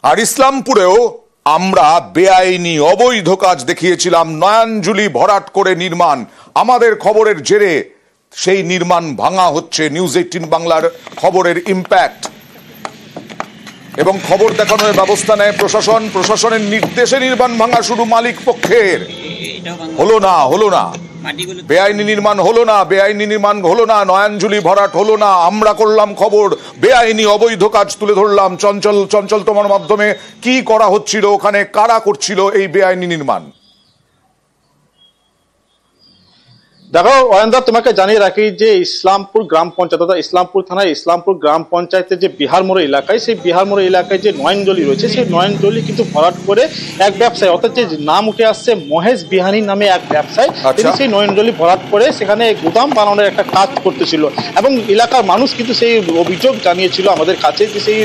আর ইসলামপুরেও আমরা বেআইনি অবৈধ কাজ দেখিয়েছিলাম, নয়নজুলি ভরাট করে নির্মাণ। আমাদের খবরের জেরে সেই নির্মাণ ভাঙা হচ্ছে। নিউজ 18 বাংলার খবরের ইম্প্যাক্ট এবং খবর দেখানোর ব্যবস্থা নেয় প্রশাসন। প্রশাসনের নির্দেশে নির্মাণ ভাঙা শুরু মালিক পক্ষের। হলো না বেআইনি নির্মাণ হলো না, নয়নজুলি ভরাট হলো না। আমরা করলাম খবর, বেআইনি অবৈধ কাজ তুলে ধরলাম। চঞ্চল তোমার মাধ্যমে কি করা হচ্ছিল ওখানে, কারা করছিল এই বেআইনি নির্মাণ? দেখো অয়নদা, তোমাকে জানিয়ে রাখি যে ইসলামপুর গ্রাম পঞ্চায়েত অর্থাৎ ইসলামপুর থানায় ইসলামপুর গ্রাম পঞ্চায়েতের যে বিহার মোড় এলাকায়, সেই বিহার মোড় এলাকায় যে নয়নজলি রয়েছে, সেই নয়নজলি কিন্তু ভরাট করে এক ব্যবসায়ী, অর্থাৎ যে নাম উঠে আসছে মহেশ বিহানি নামে এক ব্যবসায়ী, তিনি সেই নয়নজলি ভরাট করে সেখানে গুদাম বানানোর একটা কাজ করতেছিল। এবং এলাকার মানুষ কিন্তু সেই অভিযোগ জানিয়েছিল আমাদের কাছে যে সেই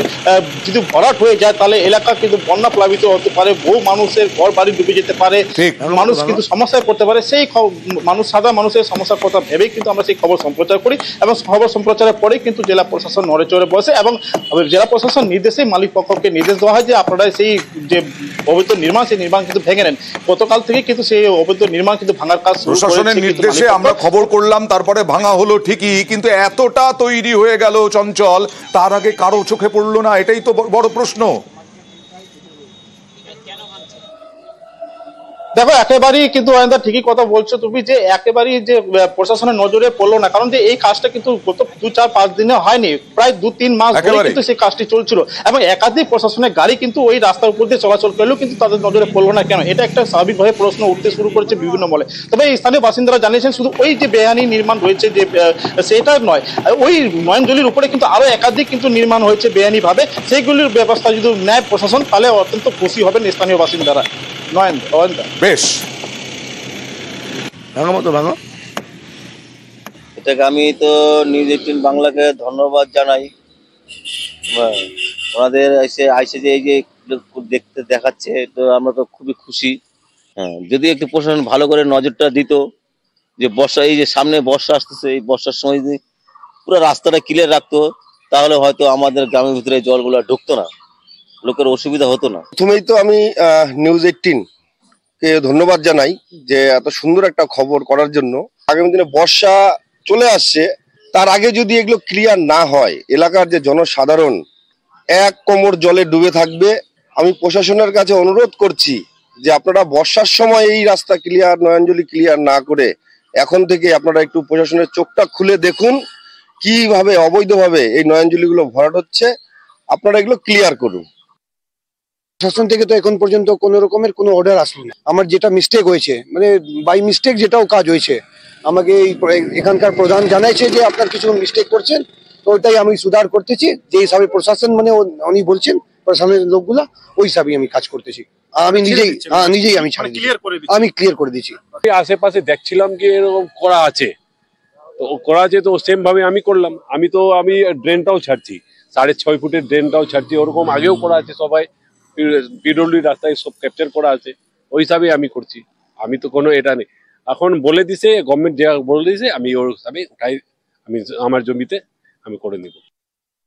যদি ভরাট হয়ে যায় তাহলে এলাকা কিন্তু বন্যা প্লাবিত হতে পারে, বহু মানুষের ঘর বাড়ি ডুবে যেতে পারে, মানুষ কিন্তু সমস্যায় পড়তে পারে। সেই সাধারণ মানুষের সমস্যার কথা ভেবেই কিন্তু আমরা সেই খবর সম্প্রচার করি এবং খবর সম্প্রচারের পরে কিন্তু জেলা প্রশাসন নড়েচড়ে বসে এবং জেলা প্রশাসন নির্দেশে মালিক পক্ষকে নির্দেশ দেওয়া হয় যে আপনারা সেই যে অবৈধ নির্মাণ, সেই নির্মাণ কিন্তু ভেঙে নেন। গতকাল থেকে কিন্তু সেই অবৈধ নির্মাণ কিন্তু ভাঙার কাজ প্রশাসনের নির্দেশে আমরা খবর করলাম, তারপরে ভাঙা হলো ঠিকই, কিন্তু এতটা তৈরি হয়ে গেল চঞ্চল, তার আগে কারো চোখে পড়লো না? এটাই তো বড় প্রশ্ন। দেখো একেবারেই কিন্তু ঠিকই কথা বলছো তুমি, যে একেবারেই যে প্রশাসনের নজরে পড়লো না, কারণ যে এই কাজটা কিন্তু গত 2-4-5 দিনে হয়নি, প্রায় 2-3 মাস ধরে কিন্তু সেই কাজটি চলছিল এবং একাধিক প্রশাসনের গাড়ি কিন্তু ওই রাস্তার উপর দিয়ে চলাচল করলেও কিন্তু তাদের নজরে পড়লো না কেন? এটা একটা স্বাভাবিকভাবে প্রশ্ন উঠতে শুরু করেছে বিভিন্ন মহলে। তবে স্থানীয় বাসিন্দারা জানিয়েছেন শুধু ওই যে বেআইনি নির্মাণ হয়েছে যে সেটা নয়, ওই নয়নজলির উপরে কিন্তু আরো একাধিক কিন্তু নির্মাণ হয়েছে বেআইনি ভাবে। সেইগুলির ব্যবস্থা যদি নেয় প্রশাসন তাহলে অত্যন্ত খুশি হবেন স্থানীয় বাসিন্দারা। বেশ এটাকে আমি তো নিউজ 18 বাংলাকে ধন্যবাদ জানাই। ওনাদের আইসে যে এই যে দেখতে দেখাচ্ছে, তো আমরা তো খুবই খুশি। হ্যাঁ, যদি একটু প্রশাসন ভালো করে নজরটা দিত, যে বর্ষা, এই যে সামনে বর্ষা আসতেছে, এই বর্ষার সময় যদি পুরো রাস্তাটা ক্লিয়ার রাখতো তাহলে হয়তো আমাদের গ্রামের ভিতরে জলগুলো ঢুকতো না, লোকের অসুবিধা হতো না। প্রথমেই তো আমি নিউজ 18 কে ধন্যবাদ জানাই যে এত সুন্দর একটা খবর করার জন্য। আগামী দিনে বর্ষা চলে আসছে, তার আগে যদি এগুলো ক্লিয়ার না হয়, এলাকার যে জনসাধারণ এক কোমর জলে ডুবে থাকবে। আমি প্রশাসনের কাছে অনুরোধ করছি যে আপনারা বর্ষার সময় এই রাস্তা ক্লিয়ার, নয়নজলি ক্লিয়ার না করে এখন থেকে আপনারা একটু প্রশাসনের চোখটা খুলে দেখুন কিভাবে অবৈধভাবে এই নয়নজলিগুলো ভরাট হচ্ছে। আপনারা এগুলো ক্লিয়ার করুন। প্রশাসন থেকে তো এখন পর্যন্ত কোনো রকমের কোনো অর্ডার আসলো না। আমার যেটা মিস্টেক হয়েছে, মানে বাই মিস্টেক যেটাও কাজ হয়েছে, আমাকে এখানকার প্রধান জানাইছে যে আপনার কিছু মিস্টেক করছেন, তো ওইটাই আমি সুধার করতেছি। যে হিসাবে প্রশাসন মানে উনি বলছেন প্রশাসনের লোকগুলা, ওই হিসাবেই আমি কাজ করতেছি। আমি নিজেই আমি ক্লিয়ার করে দিচ্ছি। আশেপাশে দেখছিলাম কি এরকম করা আছে, তো সেম ভাবে আমি করলাম। আমি ড্রেনটাও ছাড়ছি, 6.5 ফুটের ড্রেনটাও ছাড়ছি, ওরকম আগেও করা আছে, সবাই পিডব্লিউ রাস্তায় সব ক্যাপচার করা আছে, ওই হিসাবে আমি করছি। আমি তো কোনো এটা নেই, এখন বলে দিছে গভর্নমেন্ট, বলে দিছে আমি ওই হিসাবে উঠাই, আমি আমার জমিতে আমি করে নিব।